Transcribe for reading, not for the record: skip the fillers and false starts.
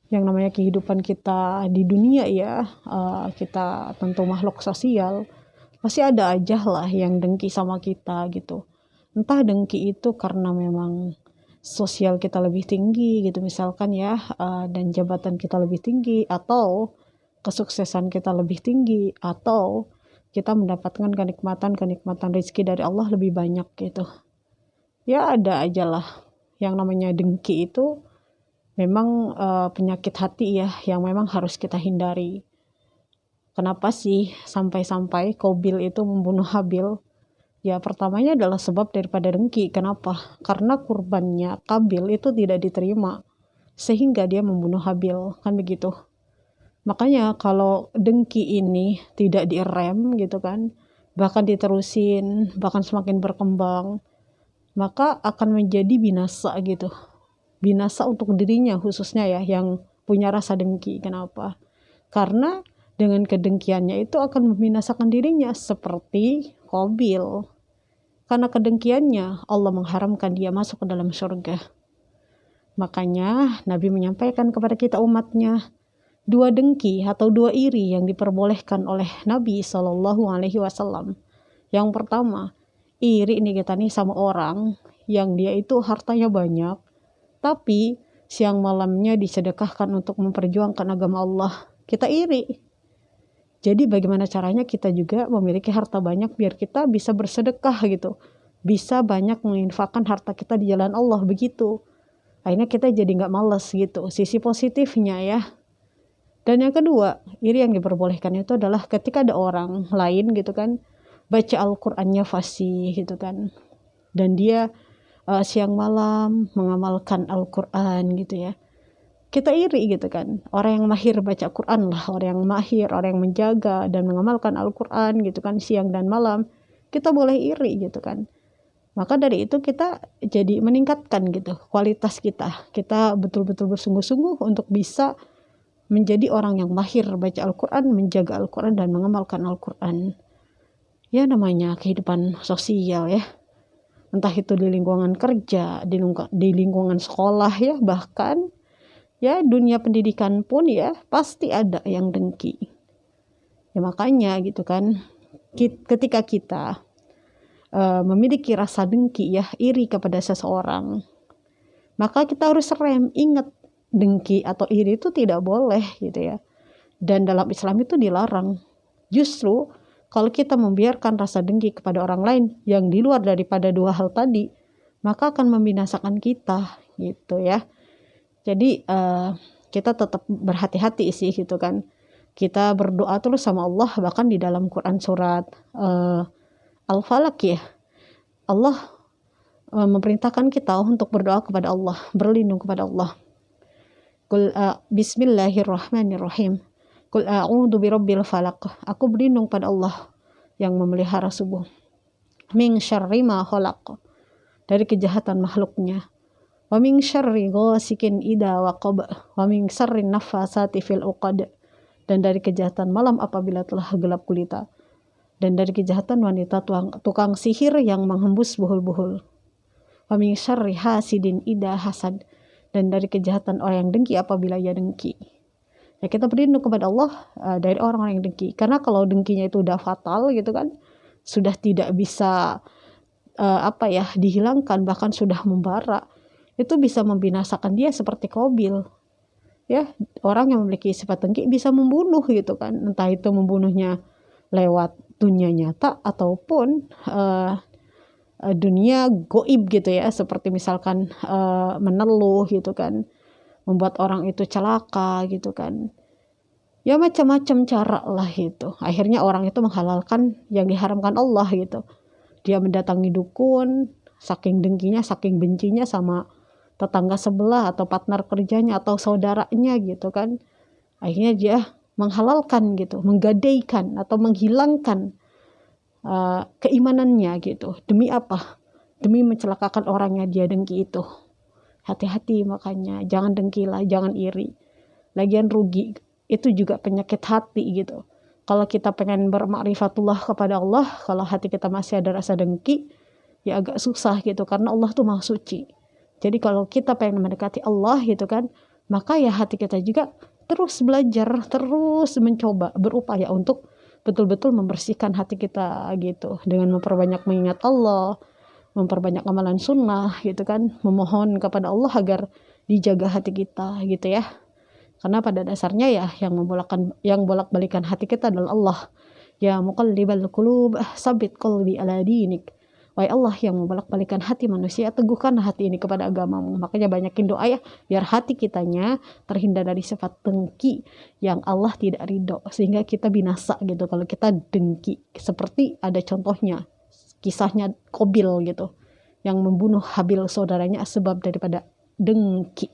yang namanya kehidupan kita di dunia ya, kita tentu makhluk sosial, pasti ada aja lah yang dengki sama kita gitu. Entah dengki itu karena memang sosial kita lebih tinggi gitu misalkan ya, dan jabatan kita lebih tinggi, atau kesuksesan kita lebih tinggi, atau kita mendapatkan kenikmatan rezeki dari Allah lebih banyak gitu. Ya ada aja lah yang namanya dengki itu memang penyakit hati ya, yang memang harus kita hindari. Kenapa sih sampai-sampai Qabil itu membunuh Habil? Ya pertamanya adalah sebab daripada dengki. Kenapa? Karena kurbannya Qabil itu tidak diterima, sehingga dia membunuh Habil, kan begitu. Makanya kalau dengki ini tidak direm gitu kan, bahkan diterusin, bahkan semakin berkembang, maka akan menjadi binasa gitu. Binasa untuk dirinya khususnya ya, yang punya rasa dengki. Kenapa? Karena dengan kedengkiannya itu akan membinasakan dirinya seperti Qabil. Karena kedengkiannya Allah mengharamkan dia masuk ke dalam surga. Makanya Nabi menyampaikan kepada kita umatnya, dua dengki atau dua iri yang diperbolehkan oleh Nabi SAW. Yang pertama, iri nih kita nih sama orang yang dia itu hartanya banyak, tapi siang malamnya disedekahkan untuk memperjuangkan agama Allah. Kita iri. Jadi bagaimana caranya kita juga memiliki harta banyak biar kita bisa bersedekah gitu. Bisa banyak menginfakkan harta kita di jalan Allah begitu. Akhirnya kita jadi gak malas gitu. Sisi positifnya ya. Dan yang kedua, iri yang diperbolehkan itu adalah ketika ada orang lain gitu kan, baca Al-Qur'annya fasih gitu kan. Dan dia siang malam mengamalkan Al-Qur'an gitu ya. Kita iri gitu kan, orang yang mahir baca Quran lah, orang yang mahir, orang yang menjaga dan mengamalkan Al-Quran gitu kan siang dan malam, kita boleh iri gitu kan. Maka dari itu kita jadi meningkatkan gitu kualitas kita betul-betul bersungguh-sungguh untuk bisa menjadi orang yang mahir baca Al-Quran, menjaga Al-Quran dan mengamalkan Al-Quran. Ya namanya kehidupan sosial ya, entah itu di lingkungan kerja, di lingkungan sekolah ya, bahkan ya dunia pendidikan pun ya pasti ada yang dengki. Ya makanya gitu kan, ketika kita memiliki rasa dengki ya, iri kepada seseorang, maka kita harus rem. Ingat, dengki atau iri itu tidak boleh gitu ya, dan dalam Islam itu dilarang. Justru kalau kita membiarkan rasa dengki kepada orang lain yang di luar daripada dua hal tadi, maka akan membinasakan kita gitu ya. Jadi kita tetap berhati-hati sih gitu kan. Kita berdoa terus sama Allah, bahkan di dalam Quran surat Al-Falaq ya, Allah memerintahkan kita untuk berdoa kepada Allah, berlindung kepada Allah. Bismillahirrahmanirrahim. Qul a'udzu birabbil falaq. Aku berlindung pada Allah yang memelihara subuh. Min syarri ma khalaq. Dari kejahatan makhluknya. Wa min syarri ghasikin idza waqab. Wa min syarri naffasati fil uqad. Dan dari kejahatan malam apabila telah gelap gulita. Dan dari kejahatan wanita tukang sihir yang menghembus buhul-buhul. Wa min syarri hasidin idza hasad. Dan dari kejahatan orang yang dengki apabila ia dengki. Ya kita berlindung kepada Allah dari orang-orang yang dengki. Karena kalau dengkinya itu udah fatal gitu kan, sudah tidak bisa dihilangkan, bahkan sudah membara, itu bisa membinasakan dia seperti Qabil. Ya, orang yang memiliki sifat dengki bisa membunuh gitu kan, entah itu membunuhnya lewat dunia nyata ataupun dunia goib gitu ya, seperti misalkan meneluh gitu kan, membuat orang itu celaka gitu kan. Ya macam-macam cara lah itu. Akhirnya orang itu menghalalkan yang diharamkan Allah gitu. Dia mendatangi dukun, saking dengkinya, saking bencinya sama tetangga sebelah atau partner kerjanya atau saudaranya gitu kan. Akhirnya dia menghalalkan gitu, menggadaikan atau menghilangkan keimanannya gitu. Demi apa? Demi mencelakakan orang yang dia dengki itu. Hati-hati makanya, jangan dengkilah, jangan iri. Lagian rugi, itu juga penyakit hati gitu. Kalau kita pengen bermakrifatullah kepada Allah, kalau hati kita masih ada rasa dengki, ya agak susah gitu, karena Allah tuh maha suci. Jadi kalau kita pengen mendekati Allah gitu kan, maka ya hati kita juga terus belajar, terus mencoba, berupaya untuk betul-betul membersihkan hati kita gitu, dengan memperbanyak mengingat Allah, memperbanyak amalan sunnah gitu kan, memohon kepada Allah agar dijaga hati kita gitu ya. Karena pada dasarnya ya yang bolak-balikan hati kita adalah Allah. Ya muqallibal qulub, sabit qalbi ala dinik. Wahai Allah yang membolak-balikan hati manusia, teguhkan hati ini kepada agamamu. Makanya banyakin doa ya, biar hati kitanya terhindar dari sifat dengki yang Allah tidak ridho, sehingga kita binasa gitu kalau kita dengki. Seperti ada contohnya, kisahnya Qabil gitu, yang membunuh Habil saudaranya sebab daripada dengki.